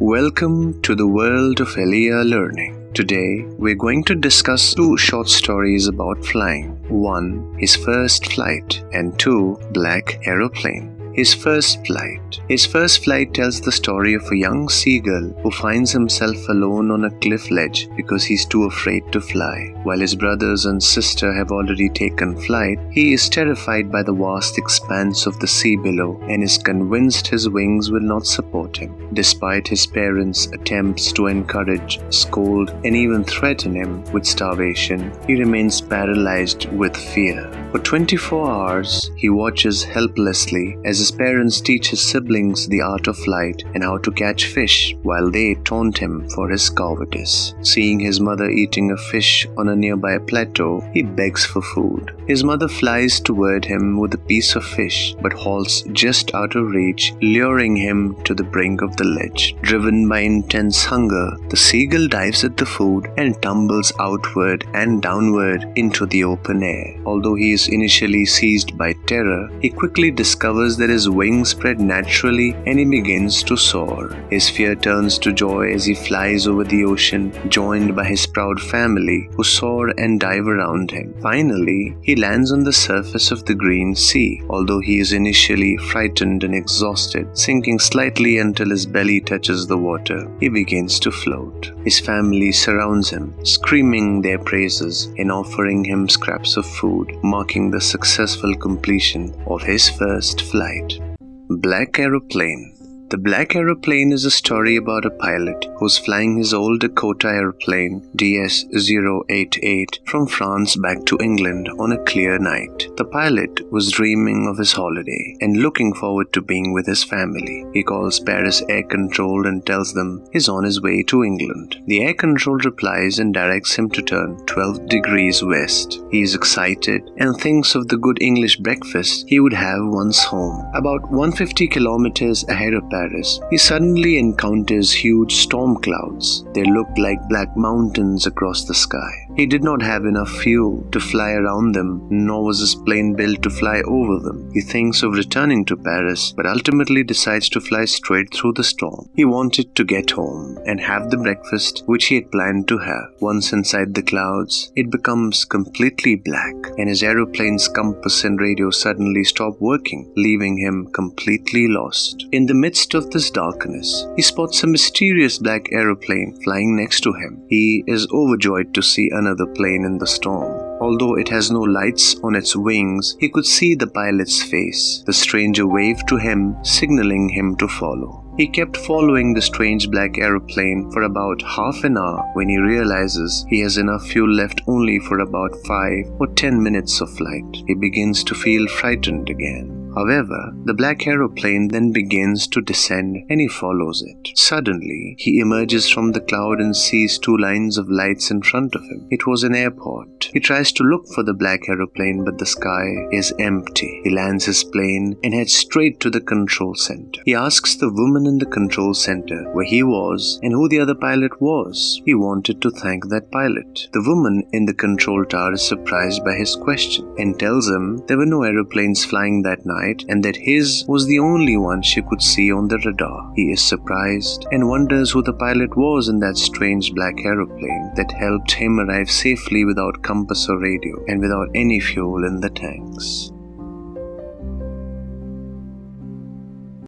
Welcome to the world of Elia Learning. Today, we're going to discuss two short stories about flying. One, his first flight, and two, Black Aeroplane. His first flight. His first flight tells the story of a young seagull who finds himself alone on a cliff ledge because he's too afraid to fly. While his brothers and sister have already taken flight, he is terrified by the vast expanse of the sea below and is convinced his wings will not support him. Despite his parents' attempts to encourage, scold, and even threaten him with starvation, he remains paralyzed with fear. For 24 hours, he watches helplessly as his parents teach his siblings the art of flight and how to catch fish, while they taunt him for his cowardice. Seeing his mother eating a fish on a nearby plateau, he begs for food. His mother flies toward him with a piece of fish, but halts just out of reach, luring him to the brink of the ledge. Driven by intense hunger, the seagull dives at the food and tumbles outward and downward into the open air. Although he is initially seized by terror, he quickly discovers that his wings spread naturally and he begins to soar. His fear turns to joy as he flies over the ocean, joined by his proud family who soar and dive around him. Finally, he lands on the surface of the green sea. Although he is initially frightened and exhausted, sinking slightly until his belly touches the water, he begins to float. His family surrounds him, screaming their praises and offering him scraps of food, marking the successful completion of his first flight. Black Aeroplane. The Black Aeroplane is a story about a pilot who's flying his old Dakota airplane DS-088 from France back to England on a clear night. The pilot was dreaming of his holiday and looking forward to being with his family. He calls Paris Air Control and tells them he's on his way to England. The air control replies and directs him to turn 12 degrees west. He is excited and thinks of the good English breakfast he would have once home. About 150 kilometers ahead of Paris, he suddenly encounters huge storm clouds. They looked like black mountains across the sky. He did not have enough fuel to fly around them, nor was his plane built to fly over them. He thinks of returning to Paris, but ultimately decides to fly straight through the storm. He wanted to get home and have the breakfast which he had planned to have. Once inside the clouds, it becomes completely black, and his aeroplane's compass and radio suddenly stop working, leaving him completely lost. In the midst of this darkness, he spots a mysterious black aeroplane flying next to him. He is overjoyed to see another plane in the storm. Although it has no lights on its wings, he could see the pilot's face. The stranger waved to him, signaling him to follow. He kept following the strange black aeroplane for about half an hour when he realizes he has enough fuel left only for about 5 or 10 minutes of flight. He begins to feel frightened again. However, the black aeroplane then begins to descend and he follows it. Suddenly, he emerges from the cloud and sees 2 lines of lights in front of him. It was an airport. He tries to look for the black aeroplane, but the sky is empty. He lands his plane and heads straight to the control center. He asks the woman in the control center where he was and who the other pilot was. He wanted to thank that pilot. The woman in the control tower is surprised by his question and tells him there were no aeroplanes flying that night and that his was the only one she could see on the radar. He is surprised and wonders who the pilot was in that strange black aeroplane that helped him arrive safely without compass or radio and without any fuel in the tanks.